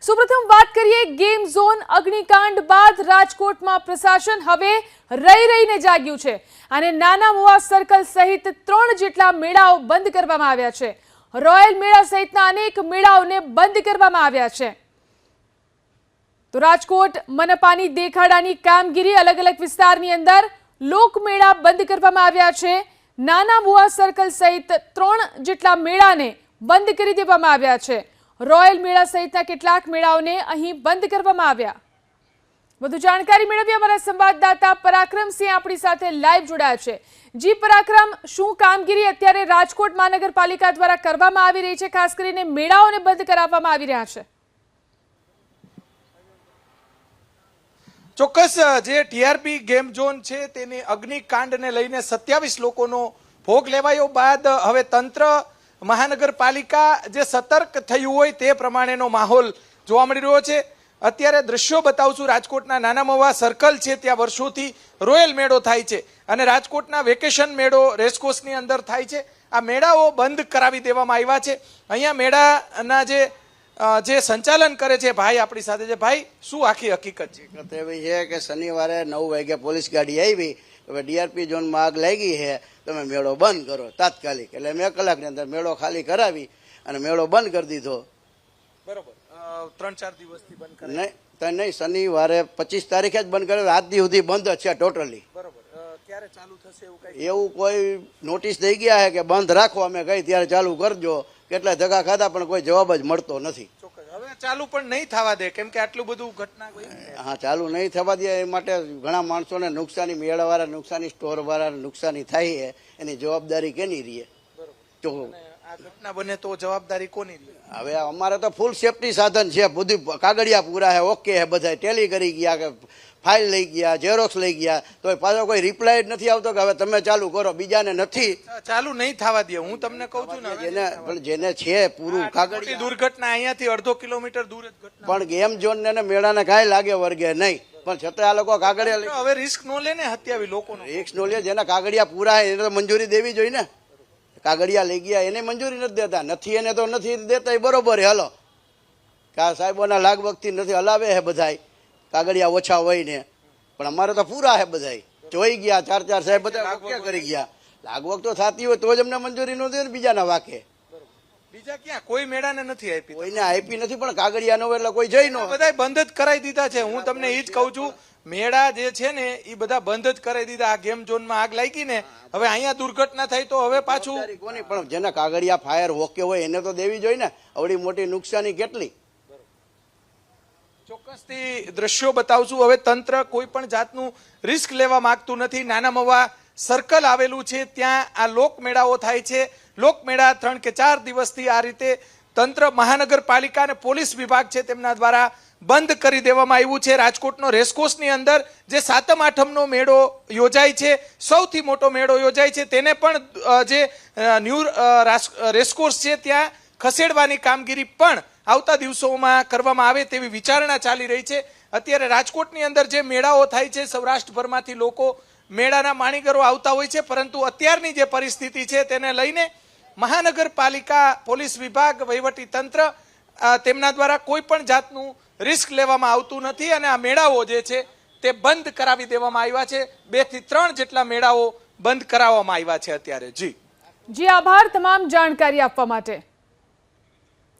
સુપ્રથમ વાત કરીએ game zone અગ્નિકાંડ બાદ રાજકોટમાં પ્રશાસન હવે રહીને જાગ્યું છે અને નાના મોવા સર્કલ સહિત 3 જેટલા મેળાઓ બંધ કરવામાં આવ્યા છે। રોયલ મેળા સહિતના અનેક મેળાઓને બંધ કરવામાં આવ્યા છે। તો રાજકોટ મનપાની દેખાડાની કામગીરી અલગ-અલગ વિસ્તારની અંદર લોકમેળા બંધ કરવામાં આવ્યા છે। નાના મોવા સર્કલ સહિત 3 જેટલા મેળાને બંધ કરી દેવામાં આવ્યા છે। રોયલ મેળા સહિતના કેટલાક મેળાઓને અહીં બંધ કરવામાં આવ્યા। વધુ જાણકારી મેળવી અમારા સંવાદદાતા પરાક્રમસિંહ આપણી સાથે લાઈવ જોડાયા છે। જી પરાક્રમ, શું કામગીરી અત્યારે રાજકોટ મહાનગરપાલિકા દ્વારા કરવામાં આવી રહી છે? ખાસ કરીને મેળાઓને બંધ કરાવવામાં આવી રહ્યા છે। ચોક્કસ જે ટીઆરપી ગેમ ઝોન છે તેની અગ્નિકાંડને લઈને 27 લોકોનો ભોગ લેવાયો બાદ હવે તંત્ર મહાનગરપાલિકા જે સતર્ક થયું હોય તે પ્રમાણેનો માહોલ જોવા મળી રહ્યો છે। અત્યારે દ્રશ્યો બતાવશું। રાજકોટના નાના મોવા સર્કલ છે ત્યાં વર્ષોથી રોયલ મેળો થાય છે અને રાજકોટના વેકેશન મેળો રેસકોર્સની અંદર થાય છે। આ મેળાઓ બંધ કરાવી દેવામાં આવ્યા છે। અહીંયા મેળાના જે સંચાલન કરે છે ભાઈ આપણી સાથે છે। ભાઈ, શું આખી હકીકત છે? હકીકત એવી છે કે શનિવારે 9 વાગે પોલીસ ગાડી આવી, હવે ડીઆરપી ઝોનમાં આગ લાગી છે, તમે મેળો બંધ કરો તાત્કાલિક। એટલે મેં કલાકની અંદર મેળો ખાલી કરાવી અને મેળો બંધ કરી દીધો। બરોબર, 3-4 દિવસથી બંધ કરે નહીં, શનિવારે 25 તારીખે જ બંધ કર્યો, આજ દી સુધી બંધ છે ટોટલી। બરોબર, ક્યારે ચાલુ થશે એવું કોઈ નોટિસ દઈ ગયા છે કે બંધ રાખો, અમે કઈ ત્યારે ચાલુ કરજો। કેટલા ધક્કા ખાધા પણ કોઈ જવાબ જ મળતો નથી। હવે ચાલુ પણ નહીં થવા દે કેમ કે આટલું બધું ઘટના હા, ચાલુ નહીં થવા દે એ માટે ઘણા માણસોને નુકસાની, મેળાવાળા નુકસાની, સ્ટોર વાળા નુકસાની થાય છે, એની જવાબદારી કેની રહે? તો આ ઘટના બને તો જવાબદારી કોની રહે? હવે અમારે તો ફૂલ સેફટી સાધન છે, બધું કાગળિયા પૂરા છે, ઓકે છે, બધા ટેલી કરી ગયા, કે ફાઇલ લઈ ગયા, ઝેરોક્સ લઈ ગયા, તો પાછો કોઈ રિપ્લાય જ નથી આવતો કે હવે તમે ચાલુ કરો, બીજાને નથી ચાલુ નહીં થવા દે। હું તમને કહું છું ને, જેને છે પૂરું કાગળિયા, દુર્ઘટના અહીંયાથી અડધો કિલોમીટર દૂર જ ઘટના, પણ ગેમ ઝોન ને મેળાને કાંઈ લાગે વર્ગે નહીં, પણ છતાં આ લોકો કાગળિયા લઈ, હવે રિસ્ક નો લે ને 27 લોકોનો રિસ્ક નો લે। જેના કાગળિયા પૂરા એને તો મંજૂરી દેવી જોઈએ ને। કાગળિયા લઈ ગયા એને મંજૂરી નથી દેતા, નથી એને તો નથી દેતા, બરોબર હાલો કે આ સાહેબોના લાગવગથી નથી હલાવે છે બધાય, કાગળિયા ઓછા હોય ને, પણ અમારે તો પૂરા છે બધાય, જોઈ ગયા 4-4 સાહેબ બધા ઓકે કરી ગયા। લાગવગ તો થતી હોય તો જ અમને મંજૂરી ન દે ને બીજાના વાકે। બીજા ક્યાં કોઈ મેળાને નથી આપી? કોઈને આપી નથી, પણ કાગળિયા નો એટલે કોઈ જઈ નો, બધા બંધ જ કરાવી દીધા છે। હું તમને એ જ કહું છું, મેળા જે છે ને એ બધા બંધ જ કરાવી દીધા। આ ગેમ ઝોનમાં આગ લાગી ને, હવે અહીંયા દુર્ઘટના થઈ તો હવે પાછું કોની, પણ જેના કાગળિયા ફાયર ઓકે હોય એને તો દેવી જોઈએ ને। આવડી મોટી નુકસાની કેટલી? ચોક્કસથી દ્રશ્યો બતાવશું। હવે તંત્ર કોઈ પણ જાતનું રિસ્ક લેવા માંગતું નથી। નાના મોવા સર્કલ આવેલું છે ત્યાં આ લોકમેળાઓ થાય છે। લોકમેળા 3 કે 4 દિવસથી આ રીતે તંત્ર મહાનગરપાલિકા અને પોલીસ વિભાગ છે તેમના દ્વારા બંધ કરી દેવામાં આવ્યું છે। રાજકોટનો રેસકોર્સની અંદર જે 7મ 8મનો મેળો યોજાય છે, સૌથી મોટો મેળો યોજાય છે, તેને પણ જે ન્યૂ રેસકોર્સ છે ત્યાં ખસેડવાની કામગીરી પણ આવતા દિવસોમાં કરવામાં આવે તેવી વિચારણા ચાલી રહી છે। અત્યારે રાજકોટની અંદર જે મેળાઓ થાય છે, સૌરાષ્ટ્રભરમાંથી લોકો મેળાના માણીગરો આવતા હોય છે, પરંતુ અત્યારની જે પરિસ્થિતિ છે તેને લઈને મહાનગરપાલિકા, પોલીસ વિભાગ, વહીવટી તંત્ર તેમના દ્વારા કોઈ પણ જાતનું રિસ્ક લેવામાં આવતું નથી અને આ મેળાઓ જે છે તે બંધ કરાવી દેવામાં આવ્યા છે। 2 થી 3 જેટલા મેળાઓ બંધ કરાવવામાં આવ્યા છે અત્યારે। જી, આભાર તમામ જાણકારી આપવા માટે।